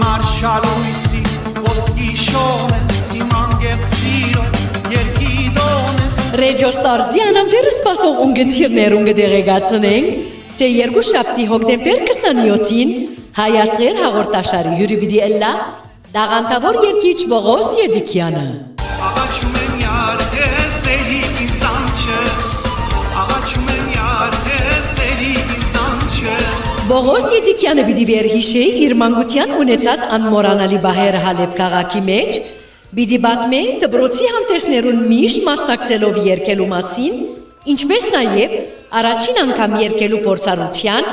Marshallույսի ոսկի շողես իմ անգետ սիրո երկիդոնես Ռեջո Ստարզի անամվերը սպասող ունգընթիրներուն կդեղեկացնենք, թե երկուշաբթի հոկտեմբեր 27-ին Հայաստան հաղորդաշարի հյուրի պիտի ելլա դաղանտավոր երգիչ Բողոս Եդիկյանը։ Աղաչում եմ յարդես էլի ինձ դանչես Աղաչում եմ յարդես էլի ինձ դանչես Բողոս Եդիկյանը պիտի վերհիշի իր մանկության ունեցած անմոռանալի բահերը Հալեբ քաղաքի մեջ, պիտի պատմի դպրոցի համտեսներուն միշտ մասնակցելով երգելու մասին, ինչպես նաև առաջին անգամ երգելու փորձառության,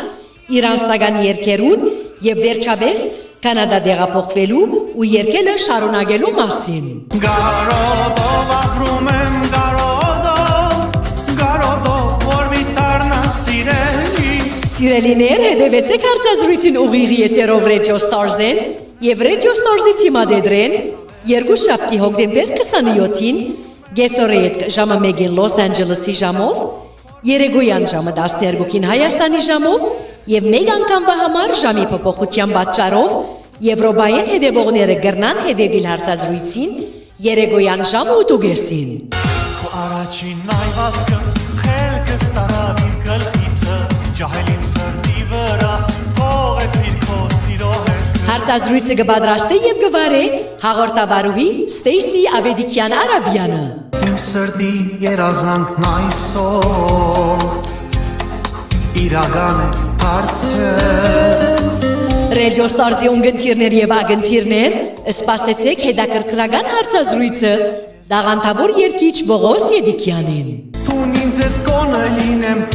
իր անձնական երգերուն եւ վերջապես Կանադա դեղափոխվելու ու երգելը շարունակելու մասին։ Գարոդով ապրում եմ գարոդով որ վիտարնա սիրելիս Սիրելիներ, հետևեցեք հարցազրույցին ուղիղ եթերով Ռեջո Ստարզեն եւ Ռեջո Ստարզի թիմադեդրեն երկուշաբթի հոկտեմբեր 27-ին գեսորետ ժամը 1-ին Լոս Անջելեսի ժամով, երեկոյան ժամը 12-ին Հայաստանի ժամով եւ մեկ անգամվա համար ժամի փոփոխության պատճառով Եվրոպայեն հետևողները գրնան հետևիլ հարցազրույցին երեկոյան ժամը 8-ին։ Քո առաջին այվածքը խելքս տարավ իմ գլխիցը ջահելին սրտի վրա թողեցիր քո սիրո հետ Հարցազրույցը կպատրաստի եւ կվարի հաղորդավարուհի Ստեյսի Ավեդիկյան Արաբյանը։ Իմ սրտի երազանքն այսօր իրական է հարցը Ռեջո Ստարզի ունգընթիրներ եւ ագընթիրներ, սպասեցեք հետաքրքրական հարցազրույցը դաղանտավոր երգիչ Բողոս Եդիկյանին։ Տուն ինձ ես կոնը լինեմ